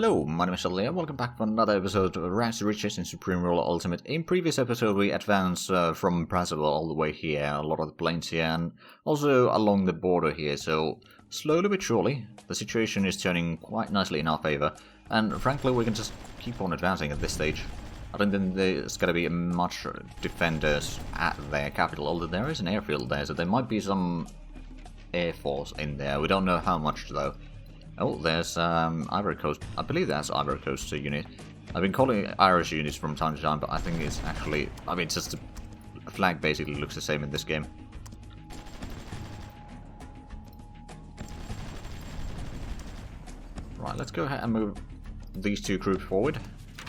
Hello, my name is Shelley and welcome back for another episode of richest in Supreme Ruler Ultimate. In previous episode we advanced from Brazzaville all the way here, a lot of the plains here, and also along the border here, so slowly but surely the situation is turning quite nicely in our favour, and frankly we can just keep on advancing at this stage. I don't think there's going to be much defenders at their capital, although there is an airfield there, so there might be some air force in there. We don't know how much though. Oh, there's Ivory Coast. I believe that's Ivory Coast unit. I've been calling it Irish units from time to time, but I think it's actually... I mean, it's just the flag basically looks the same in this game. Right, let's go ahead and move these two troops forward.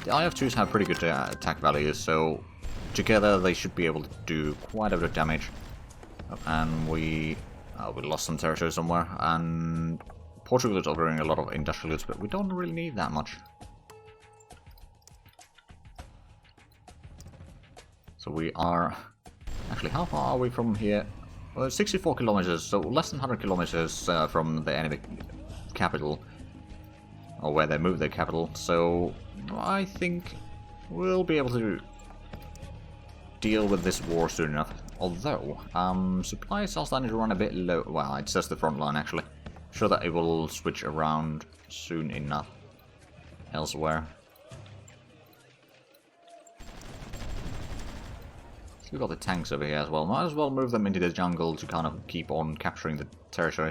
The IF-2s have pretty good attack values, so together they should be able to do quite a bit of damage. And we lost some territory somewhere, and... Portugal is ordering a lot of industrial goods, but we don't really need that much. So we are... Actually, how far are we from here? Well, 64 kilometers, so less than 100 kilometers from the enemy capital. Or where they moved their capital, so I think we'll be able to deal with this war soon enough. Although, supplies are starting to run a bit low. Well, it's just the front line actually. Sure that it will switch around soon enough elsewhere. So we've got the tanks over here as well. Might as well move them into the jungle to kind of keep on capturing the territory.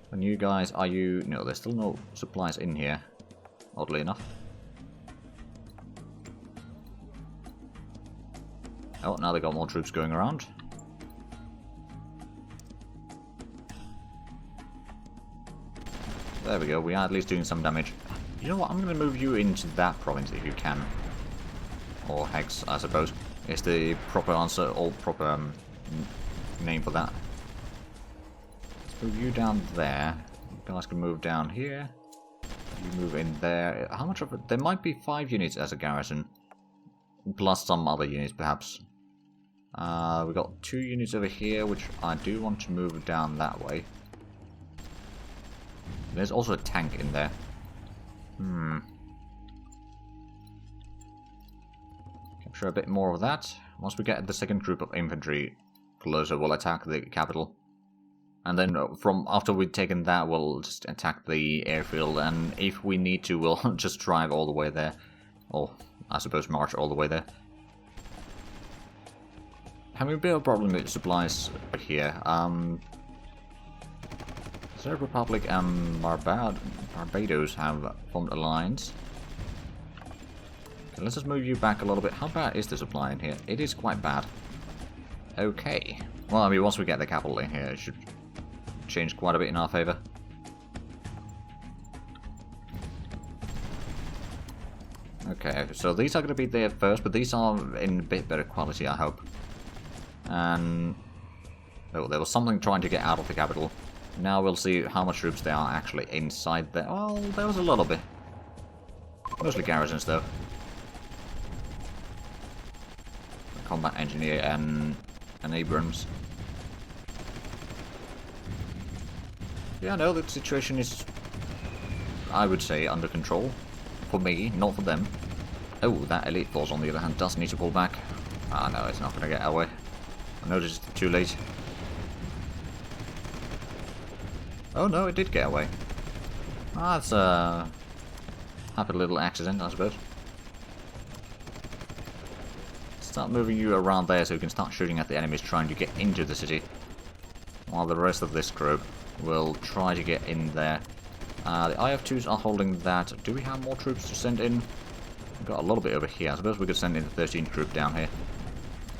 And you guys, are you... No, there's still no supplies in here, oddly enough. Oh, now they got more troops going around. There we go, we are at least doing some damage. You know what, I'm going to move you into that province if you can. Or Hex, I suppose, is the proper answer, or proper name for that. Let's move you down there. You guys can move down here. You move in there. How much of it? There might be 5 units as a garrison. Plus some other units, perhaps. We've got 2 units over here, which I do want to move down that way. There's also a tank in there. Capture a bit more of that. Once we get the second group of infantry closer, we'll attack the capital. And then from after we've taken that, we'll just attack the airfield. And if we need to, we'll just drive all the way there. Or, I suppose, march all the way there. Having a bit of a problem with supplies here. Czech Republic and Barbados have formed alliance. Okay, let's just move you back a little bit. How bad is the supply in here? It is quite bad. Okay. Well, I mean, once we get the capital in here, it should change quite a bit in our favour. Okay, so these are going to be there first, but these are in a bit better quality, I hope. And... oh, there was something trying to get out of the capital. Now we'll see how much troops there are actually inside there. Well, there was a little bit. Mostly garrisons, though. A combat engineer and Abrams. Yeah, no, the situation is, I would say, under control. For me, not for them. Oh, that elite force, on the other hand, does need to pull back. Ah, no, it's not going to get away. I noticed it's too late. Oh no, it did get away. Ah, that's a happy little accident, I suppose. Start moving you around there so you can start shooting at the enemies trying to get into the city. While the rest of this group will try to get in there. The IF-2s are holding that. Do we have more troops to send in? We've got a little bit over here. I suppose we could send in the 13th group down here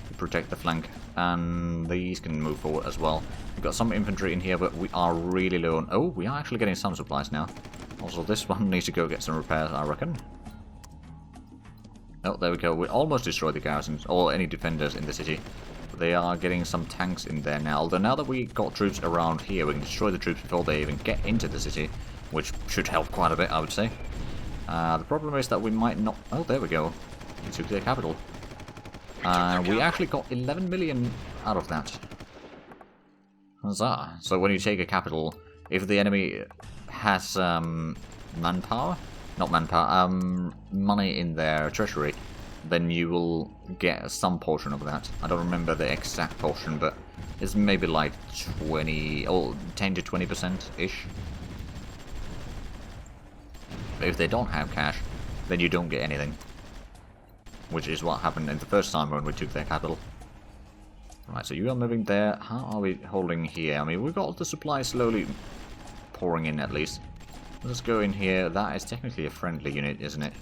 to protect the flank. And these can move forward as well. We've got some infantry in here, but we are really low on... oh, we are actually getting some supplies now. Also, this one needs to go get some repairs, I reckon. Oh, there we go. We almost destroyed the garrisons, or any defenders in the city. They are getting some tanks in there now. Although now that we got troops around here, we can destroy the troops before they even get into the city. Which should help quite a bit, I would say. The problem is that we might not... oh, there we go. We took their capital. We actually got 11 million out of that. Huzzah. So when you take a capital, if the enemy has manpower, not manpower, money in their treasury, then you will get some portion of that. I don't remember the exact portion, but it's maybe like 20 or 10 to 20%-ish. But if they don't have cash, then you don't get anything. Which is what happened in the first time when we took their capital. Right, so you are moving there. How are we holding here? I mean, we've got the supplies slowly pouring in at least. Let's go in here. That is technically a friendly unit, isn't it?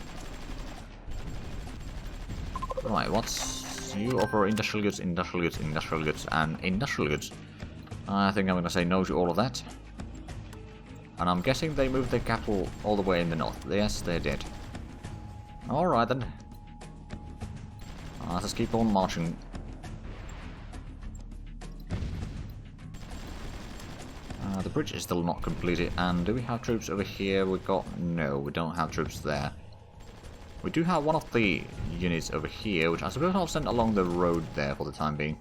Right, what's... You offer industrial goods, industrial goods, industrial goods, and industrial goods. I think I'm going to say no to all of that. And I'm guessing they moved their capital all the way in the north. Yes, they did. Alright then. Let's keep on marching. The bridge is still not completed. And do we have troops over here? We got... No, we don't have troops there. We do have one of the units over here, which I suppose I'll send along the road there for the time being.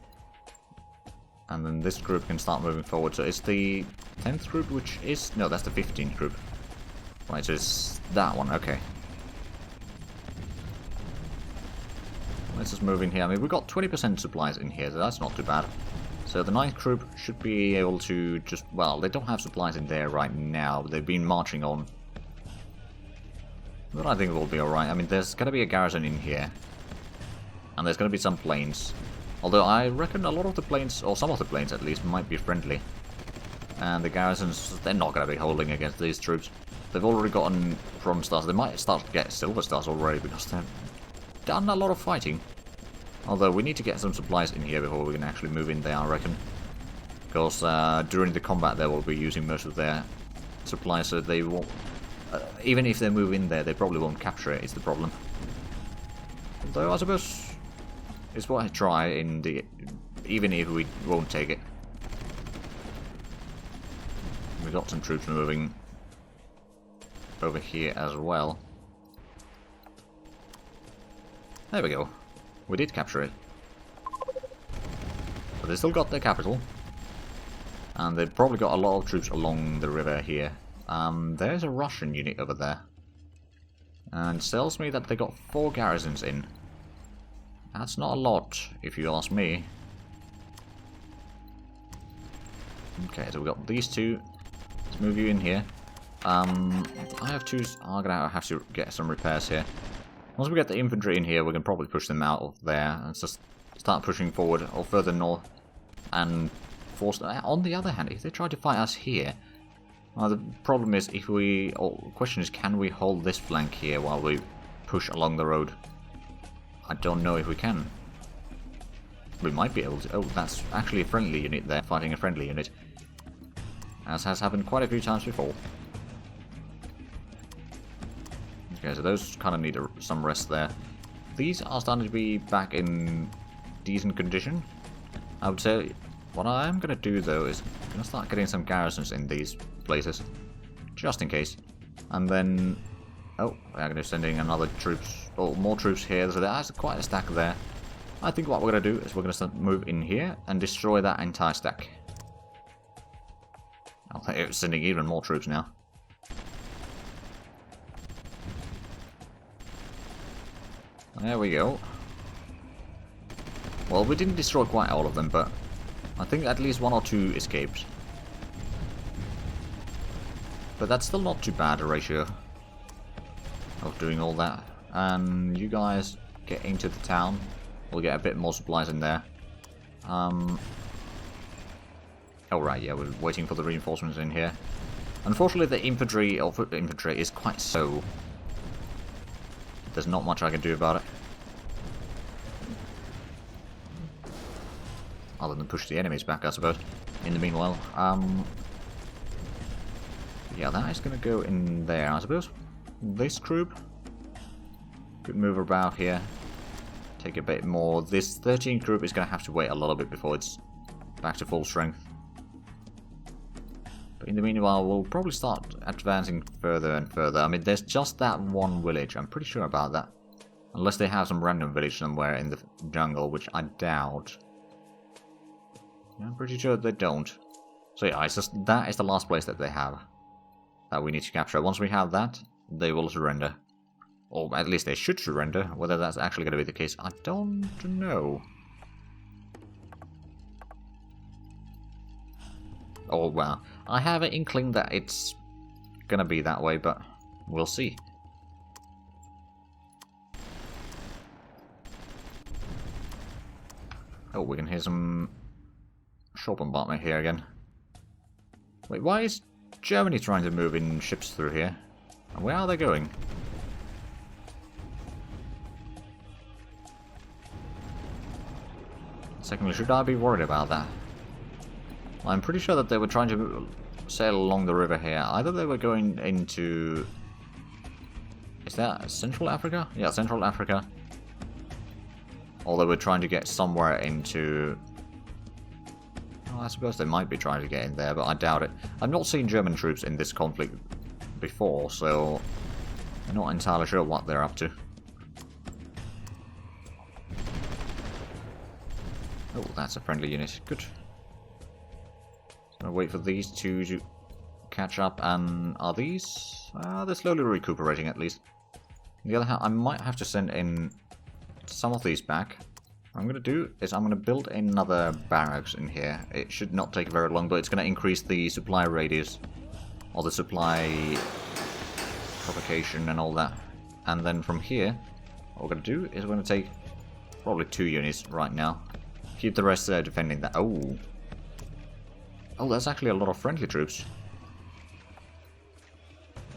And then this group can start moving forward. So it's the 10th group, which is... No, that's the 15th group. Right, so it's that one. Okay. Let's just move in here. I mean, we've got 20% supplies in here, so that's not too bad. So the 9th group should be able to just... Well, they don't have supplies in there right now, but they've been marching on. But I think it will be alright. I mean, there's going to be a garrison in here. And there's going to be some planes. Although I reckon a lot of the planes, or some of the planes at least, might be friendly. And the garrisons, they're not going to be holding against these troops. They've already gotten bronze stars. They might start to get silver stars already because they've done a lot of fighting. Although we need to get some supplies in here before we can actually move in there, I reckon. Because during the combat they will be using most of their supplies, so they won't... even if they move in there, they probably won't capture it, is the problem. Though I suppose it's what I try in the... even if we won't take it. We got some troops moving over here as well. There we go. We did capture it. But they still got their capital. And they've probably got a lot of troops along the river here. There's a Russian unit over there. And it tells me that they got 4 garrisons in. That's not a lot, if you ask me. Okay, so we got these two. Let's move you in here. I have two... I'm gonna have to get some repairs here. Once we get the infantry in here, we can probably push them out of there and just start pushing forward or further north and force... On the other hand, if they try to fight us here, the problem is if we... question is, can we hold this flank here while we push along the road? I don't know if we can. We might be able to... Oh, that's actually a friendly unit there, fighting a friendly unit. As has happened quite a few times before. Okay, so those kind of need some rest there. These are starting to be back in decent condition. I would say what I am going to do though is I'm going to start getting some garrisons in these places. Just in case. And then... Oh, we're going to be sending another troops... or more troops here, so there's quite a stack there. I think what we're going to do is we're going to move in here and destroy that entire stack. I think it's sending even more troops now. There we go. Well, we didn't destroy quite all of them, but I think at least 1 or 2 escaped. But that's still not too bad a ratio of doing all that. And you guys get into the town. We'll get a bit more supplies in there. Oh right, yeah, we're waiting for the reinforcements in here. Unfortunately, the infantry or foot infantry is quite slow. There's not much I can do about it. Other than push the enemies back, I suppose. In the meanwhile, yeah, that is going to go in there, I suppose. This group could move about here. Take a bit more. This 13th group is going to have to wait a little bit before it's back to full strength. But in the meanwhile, we'll probably start advancing further and further. I mean, there's just that one village. I'm pretty sure about that. Unless they have some random village somewhere in the jungle, which I doubt. I'm pretty sure they don't. So yeah, it's just, that is the last place that they have that we need to capture. Once we have that, they will surrender. Or at least they should surrender. Whether that's actually going to be the case, I don't know. Oh, well, I have an inkling that it's going to be that way, but we'll see. Oh, we can hear some shore bombardment here again. Wait, why is Germany trying to move in ships through here? And where are they going? Secondly, should I be worried about that? I'm pretty sure that they were trying to sail along the river here. Either they were going into... Is that Central Africa? Yeah, Central Africa. Or they were trying to get somewhere into... Oh, I suppose they might be trying to get in there, but I doubt it. I've not seen German troops in this conflict before, so I'm not entirely sure what they're up to. Oh, that's a friendly unit. Good. Gonna wait for these two to catch up, and are these? They're slowly recuperating at least. On the other hand, I might have to send in some of these back. What I'm gonna do is I'm gonna build another barracks in here. It should not take very long, but it's gonna increase the supply radius, or the supply propagation and all that. And then from here, what we're gonna do is we're gonna take probably 2 units right now. Keep the rest defending that. Oh. Oh, that's actually a lot of friendly troops.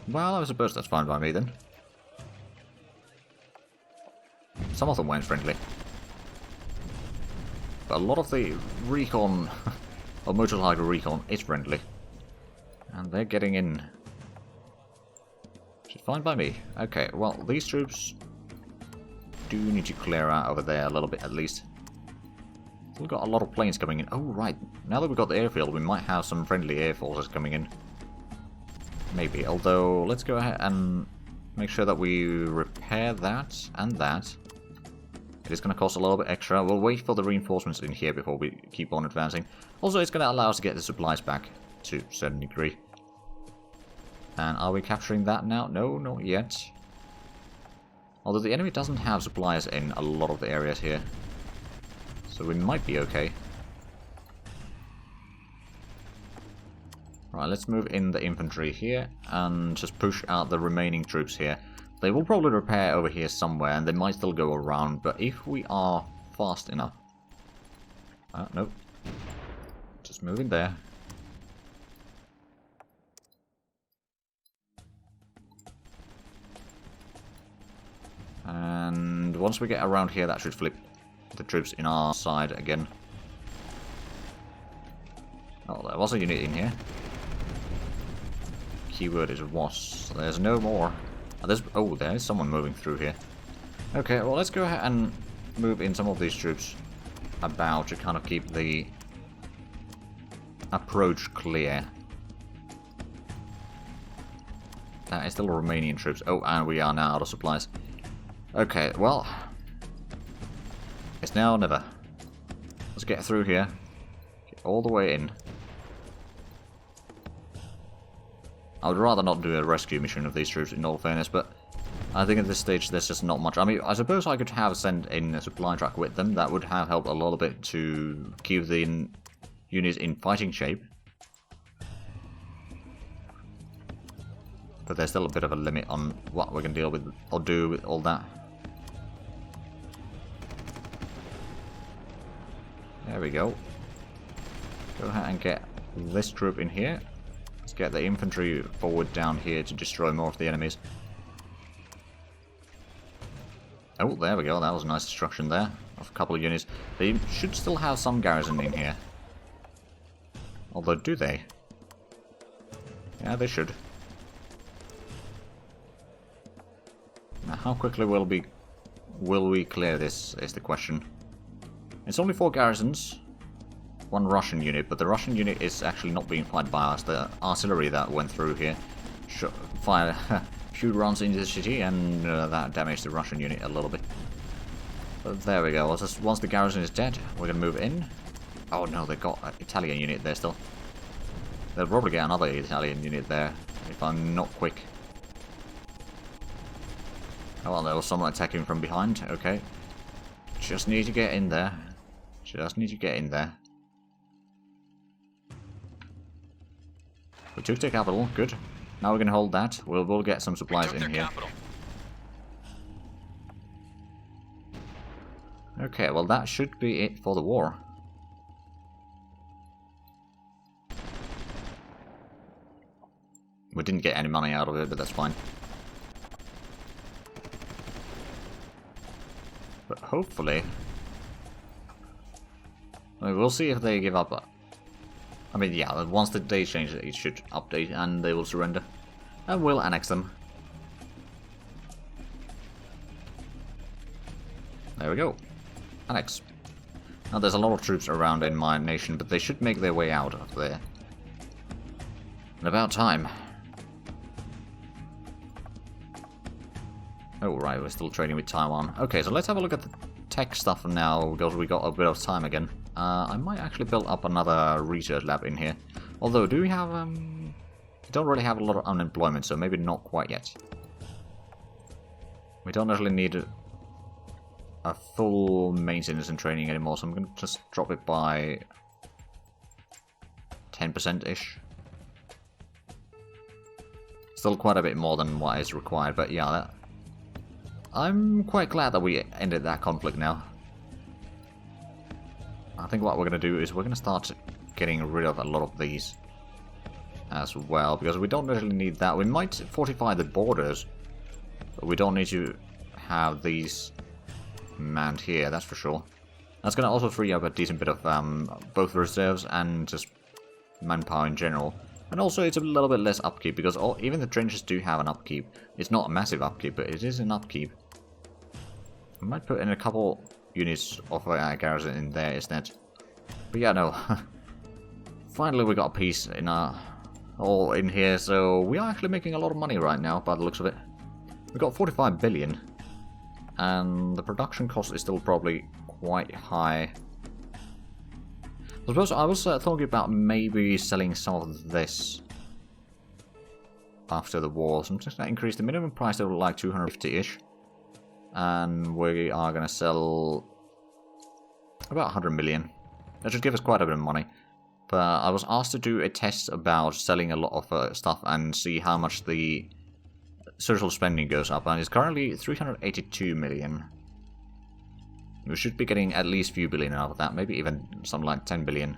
Well, I suppose that's fine by me then. Some of them weren't friendly. But a lot of the recon, or motor tiger recon, is friendly. And they're getting in. Which is fine by me. Okay, well, these troops do need to clear out over there a little bit at least. We've got a lot of planes coming in. Oh, right. Now that we've got the airfield, we might have some friendly air forces coming in. Maybe. Although, let's go ahead and make sure that we repair that and that. It is going to cost a little bit extra. We'll wait for the reinforcements in here before we keep on advancing. Also, it's going to allow us to get the supplies back to a certain degree. And are we capturing that now? No, not yet. Although the enemy doesn't have supplies in a lot of the areas here. So we might be okay. Right, let's move in the infantry here and just push out the remaining troops here. They will probably repair over here somewhere and they might still go around, but if we are fast enough... nope. Just move in there. And once we get around here, that should flip the troops in our side again. Oh, there was a unit in here. Keyword is was. There's no more. Oh, there is someone moving through here. Okay, well, let's go ahead and move in some of these troops about to kind of keep the approach clear. That is still Romanian troops. Oh, and we are now out of supplies. Okay, well, it's now or never. Let's get through here. Get all the way in. I would rather not do a rescue mission of these troops in all fairness, but I think at this stage there's just not much. I mean, I suppose I could have sent in a supply truck with them. That would have helped a little bit to keep the units in fighting shape. But there's still a bit of a limit on what we can deal with or do with all that. There we go. Go ahead and get this troop in here. Let's get the infantry forward down here to destroy more of the enemies. Oh, there we go. That was a nice destruction there of a couple of units. They should still have some garrison in here. Although, do they? Yeah, they should. Now, how quickly will we clear this, is the question. It's only 4 garrisons, 1 Russian unit, but the Russian unit is actually not being fired by us. The artillery that went through here fired a few rounds into the city, and that damaged the Russian unit a little bit. But there we go. Once the garrison is dead, we're going to move in. Oh no, they've got an Italian unit there still. They'll probably get another Italian unit there, if I'm not quick. Oh, well, there was someone attacking from behind. Okay. Just need to get in there. Just need to get in there. We took the capital. Good. Now we can hold that. We'll get some supplies in here. Capital. Okay, well that should be it for the war. We didn't get any money out of it, but that's fine. But hopefully... I mean, we'll see if they give up. I mean, yeah, once the day changes, it should update and they will surrender. And we'll annex them. There we go. Annex. Now there's a lot of troops around in my nation, but they should make their way out of there. And about time. Oh, right, we're still trading with Taiwan. Okay, so let's have a look at the tech stuff now, because we got a bit of time again. I might actually build up another research lab in here. Although, do we have, we don't really have a lot of unemployment, so maybe not quite yet. We don't actually need a full maintenance and training anymore, so I'm going to just drop it by 10%-ish. Still quite a bit more than what is required, but yeah, I'm quite glad that we ended that conflict now. I think what we're going to do is we're going to start getting rid of a lot of these as well, because we don't really need that. We might fortify the borders, but we don't need to have these manned here, that's for sure. That's going to also free up a decent bit of both reserves and just manpower in general. And also it's a little bit less upkeep, because even the trenches do have an upkeep. It's not a massive upkeep, but it is an upkeep. I might put in a couple units of garrison in there instead. But yeah, no. Finally we got peace in in here, so we are actually making a lot of money right now by the looks of it. We got 45 billion. And the production cost is still probably quite high. I suppose I was talking about maybe selling some of this after the war. So I'm just going to increase the minimum price to like 250-ish. And we are going to sell about 100 million. That should give us quite a bit of money. But I was asked to do a test about selling a lot of stuff and see how much the social spending goes up, and it's currently 382 million. We should be getting at least a few billion out of that, maybe even something like 10 billion.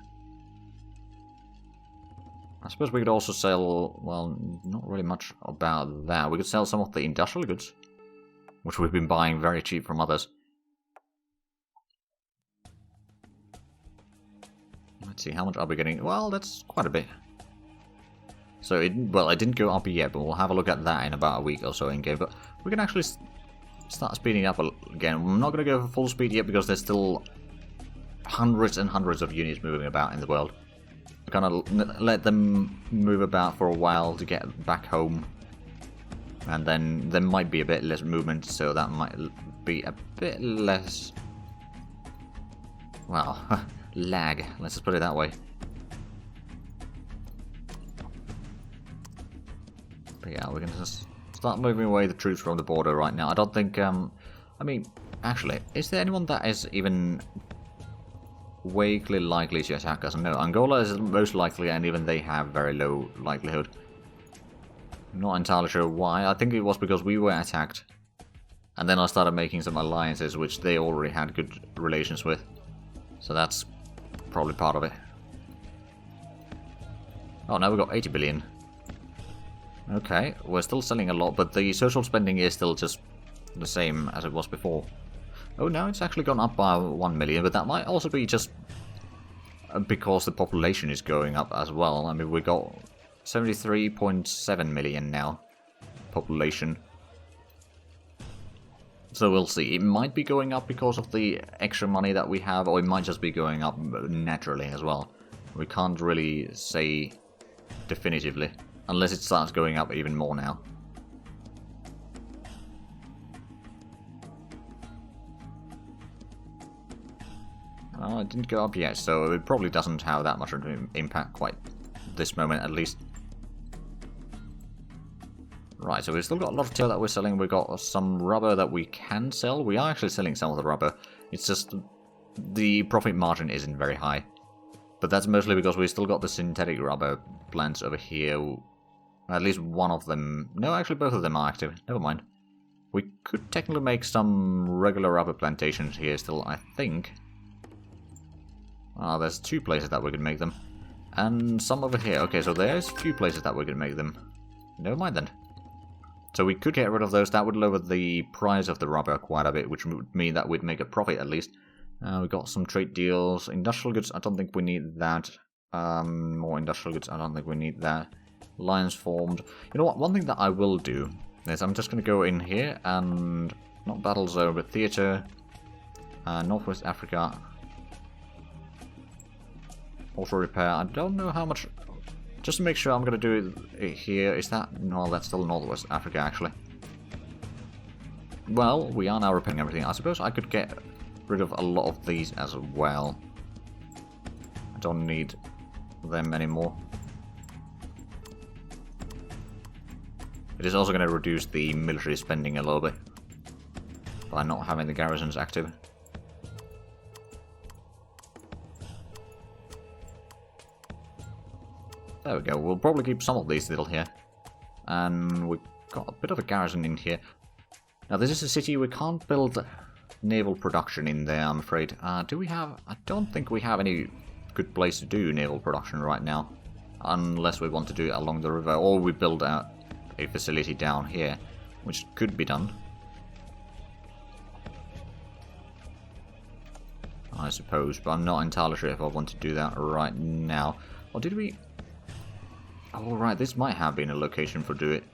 I suppose we could also sell, well, not really much about that. We could sell some of the industrial goods, which we've been buying very cheap from others. Let's see, how much are we getting? Well, that's quite a bit. So, it didn't go up yet, but we'll have a look at that in about a week or so in game. But we can actually start speeding up again. We're not going to go for full speed yet because there's still hundreds and hundreds of units moving about in the world. We're going to let them move about for a while to get back home. And then there might be a bit less movement, so that might be a bit less... well, lag. Let's just put it that way. But yeah, we can just start moving away the troops from the border right now. I don't think, I mean, actually, is there anyone that is even vaguely likely to attack us? No, Angola is most likely, and even they have very low likelihood. I'm not entirely sure why. I think it was because we were attacked. And then I started making some alliances, which they already had good relations with. So that's probably part of it. Oh, now we've got 80 billion. Okay, we're still selling a lot, but the social spending is still just the same as it was before. Oh, now it's actually gone up by 1 million, but that might also be just because the population is going up as well. I mean, we got 73.7 million now, population. So we'll see. It might be going up because of the extra money that we have, or it might just be going up naturally as well. We can't really say definitively. Unless it starts going up even more now. Oh, it didn't go up yet, so it probably doesn't have that much of an impact quite this moment, at least. Right, so we've still got a lot of steel that we're selling. We've got some rubber that we can sell. We are actually selling some of the rubber. It's just the profit margin isn't very high. But that's mostly because we still got the synthetic rubber plants over here. At least one of them... No, actually both of them are active. Never mind. We could technically make some regular rubber plantations here still, I think. There's 2 places that we could make them. And some over here. Okay, so there's a few places that we could make them. Never mind then. So we could get rid of those. That would lower the price of the rubber quite a bit, which would mean that we'd make a profit at least. We got some trade deals. Industrial goods, I don't think we need that. More industrial goods, I don't think we need that. Lines formed. You know what, one thing that I will do is I'm just going to go in here and... Not battle zone, but theatre. Northwest Africa. Auto repair. I don't know how much... Just to make sure I'm going to do it here. Is that... No, that's still Northwest Africa, actually. Well, we are now repairing everything. I suppose I could get rid of a lot of these as well. I don't need them anymore. It is also going to reduce the military spending a little bit by not having the garrisons active. There we go. We'll probably keep some of these still here. And we've got a bit of a garrison in here. Now this is a city we can't build naval production in there, I'm afraid. Do we have... I don't think we have any good place to do naval production right now. Unless we want to do it along the river, or we build a facility down here, which could be done. I suppose, but I'm not entirely sure if I want to do that right now. Or did we... Oh right, this might have been a location for do it,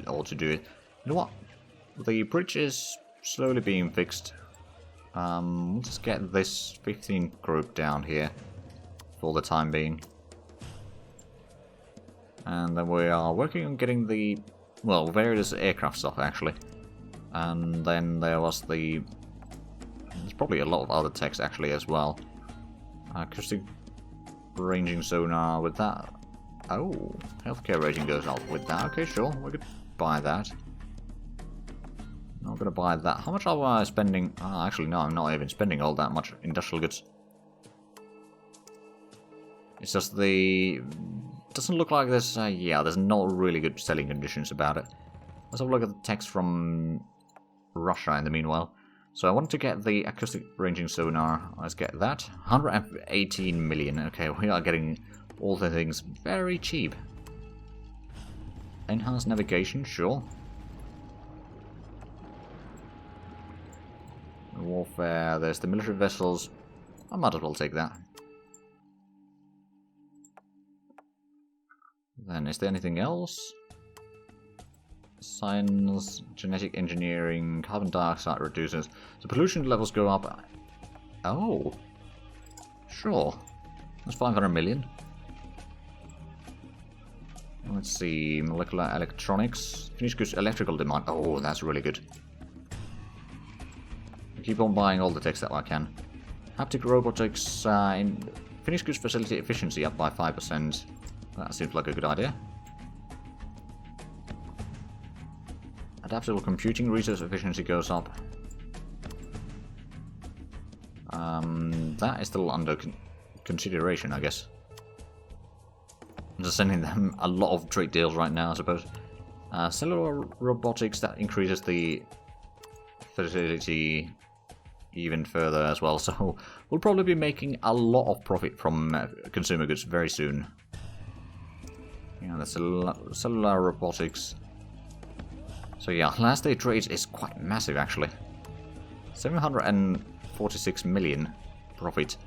or to do it. You know what? The bridge is slowly being fixed. Let's get this 15th group down here for the time being. And then we are working on getting the, well, various aircraft stuff actually. And then there was the, there's probably a lot of other text actually as well. Acoustic ranging sonar with that. Oh, healthcare rating goes up with that. Okay, sure, we could buy that. Not gonna buy that. How much are I spending? Actually, no, I'm not even spending all that much industrial goods. It's just the... Doesn't look like there's... yeah, there's not really good selling conditions about it. Let's have a look at the text from Russia in the meanwhile. So I want to get the acoustic ranging sonar. Let's get that. 118 million. Okay, we are getting all the things very cheap. Enhanced navigation, sure. Warfare, there's the military vessels. I might as well take that. Then, is there anything else? Science, genetic engineering, carbon dioxide reducers. The pollution levels go up. Oh, sure. That's 500 million. Let's see, molecular electronics. Finished goods electrical demand. Oh, that's really good. Keep on buying all the techs that I can. Haptic robotics, in finished goods facility efficiency up by 5%. That seems like a good idea. Adaptable computing resource efficiency goes up. That is still under consideration, I guess. I'm just sending them a lot of trade deals right now, I suppose. Cellular robotics, that increases the fertility even further as well, so we'll probably be making a lot of profit from consumer goods very soon. Yeah, the cellular robotics. So yeah, last day trades is quite massive actually. 746 million profit.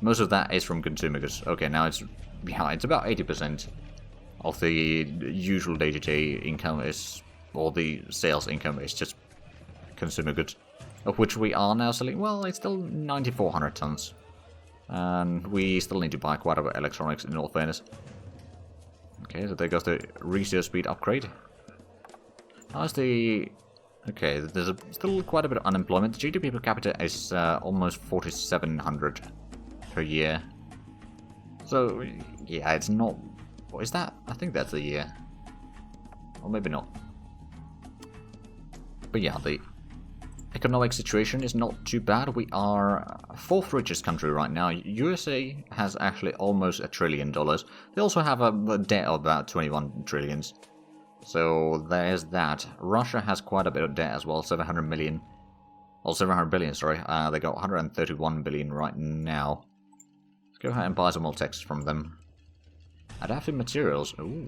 Most of that is from consumer goods. Okay, now it's, yeah, it's about 80% of the usual day-to-day income is, or the sales income is just consumer goods, of which we are now selling. Well, it's still 9,400 tons, and we still need to buy quite a bit of electronics in all fairness. Okay, so there goes the research speed upgrade. How's the... Okay, there's still quite a bit of unemployment. The GDP per capita is almost 4,700 per year. So, yeah, it's not... What is that? I think that's a year. Or maybe not. But yeah, the economic situation is not too bad. We are 4th richest country right now. USA has actually almost $1 trillion. They also have a debt of about 21 trillions. So there's that. Russia has quite a bit of debt as well, 700 million. Or 700 billion, sorry. They got 131 billion right now. Let's go ahead and buy some more text from them. Adaptive materials. Ooh,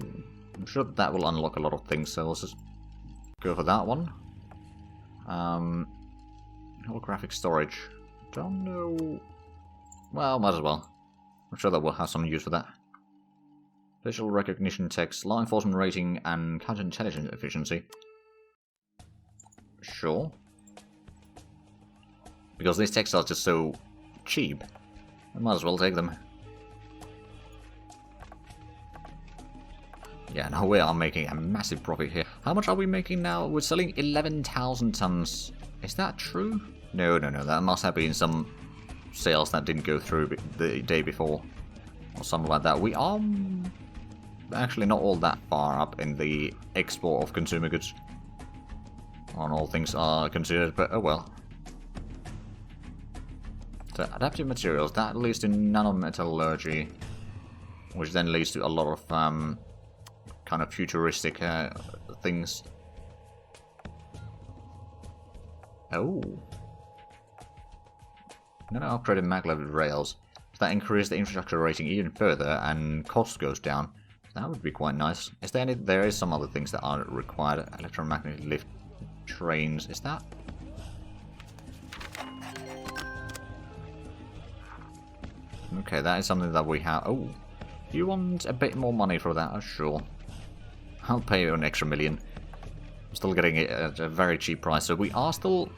I'm sure that will unlock a lot of things, so let's just go for that one. Holographic storage. Don't know. Well, might as well. I'm sure that we'll have some use for that. Facial recognition text, law enforcement rating, and counterintelligence efficiency. Sure. Because these texts are just so cheap, I might as well take them. Yeah, now we are making a massive profit here. How much are we making now? We're selling 11,000 tons. Is that true? No. That must have been some sales that didn't go through the day before. Or something like that. We are actually not all that far up in the export of consumer goods. On all things are considered, but oh well. So, adaptive materials, that leads to nanometallurgy. Which then leads to a lot of kind of futuristic things. Oh. Nano upgraded maglev rails. That increases the infrastructure rating even further and cost goes down. That would be quite nice. Is there any? There is some other things that are required. Electromagnetic lift trains. Is that? Okay, that is something that we have. Oh, you want a bit more money for that? Oh, sure. I'll pay you an extra million. I'm still getting it at a very cheap price, so we are still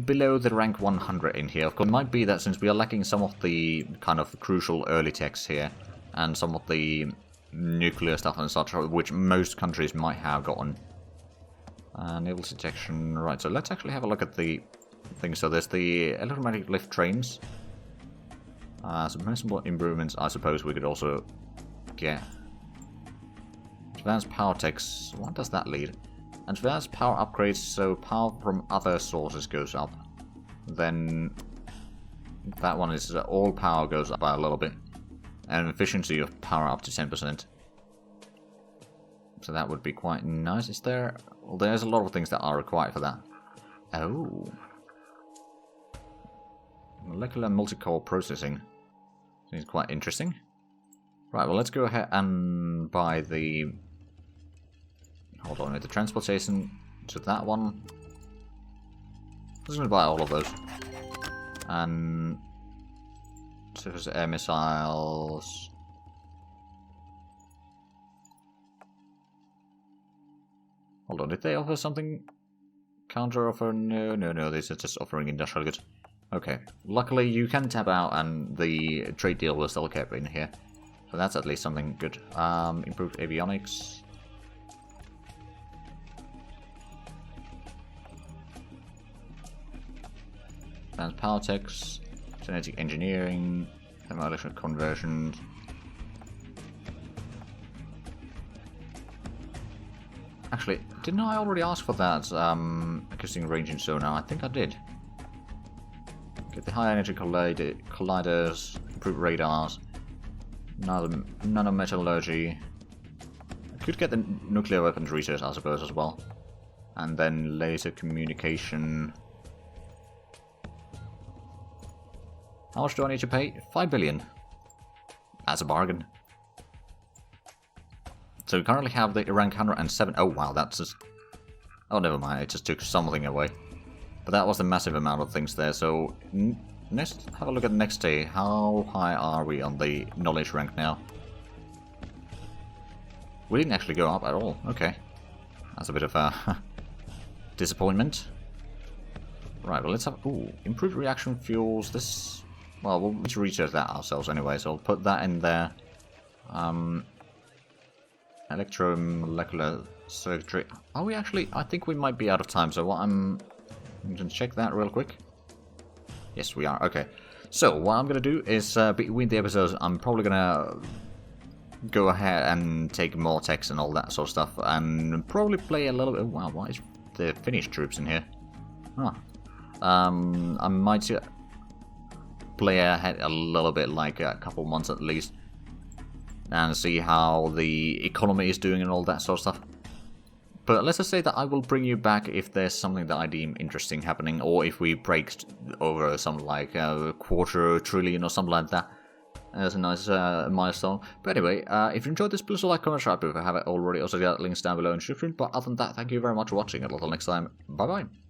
below the rank 100 in here. Of course, it might be that since we are lacking some of the kind of crucial early techs here, and some of the nuclear stuff and such, which most countries might have gotten. Naval detection, right, so let's actually have a look at the things. So there's the electromagnetic lift trains. Submersible improvements, I suppose we could also get. Advanced power techs, what does that lead? Advanced power upgrades, so power from other sources goes up. Then that one is all power goes up by a little bit. And efficiency of power up to 10%. So that would be quite nice. Is there? Well, there's a lot of things that are required for that. Oh. Molecular multi-core processing. Seems quite interesting. Right, well, let's go ahead and buy the... Hold on, the transportation to that one. I'm just going to buy all of those. And... surface air missiles... Hold on, did they offer something? Counter offer? No, these are just offering industrial goods. Okay, luckily you can tap out and the trade deal will still keep in here. So that's at least something good. Improved avionics. Advanced power techs. Genetic engineering. Thermoelectric conversions. Actually, didn't I already ask for that acoustic ranging sonar? I think I did. Get the high energy colliders, improved radars, nanometallurgy. Could get the nuclear weapons research, I suppose, as well. And then laser communication. How much do I need to pay? 5 billion. That's a bargain. So we currently have the rank 107. Oh wow, that's just... Oh, never mind, it just took something away. But that was a massive amount of things there, so... Let's have a look at the next day. How high are we on the knowledge rank now? We didn't actually go up at all. Okay. That's a bit of a... disappointment. Right, well let's have... Ooh, improved reaction fuels. This... Well, we'll need to research that ourselves anyway, so I'll put that in there. Electromolecular circuitry. Are we actually? I think we might be out of time, so what I'm going to check that real quick. Yes, we are. Okay. So, what I'm going to do is, between the episodes, I'm probably going to go ahead and take more techs and all that sort of stuff, and probably play a little bit. Wow, why is the Finnish troops in here? Huh. I might play ahead a little bit, like a couple months at least, and see how the economy is doing and all that sort of stuff. But let's just say that I will bring you back if there's something that I deem interesting happening, or if we break over something like a $250 or something like that. That's a nice milestone. But anyway, if you enjoyed this, please like, comment, subscribe if you haven't already. Also, got links down below in the description. But other than that, thank you very much for watching, and until next time, bye bye.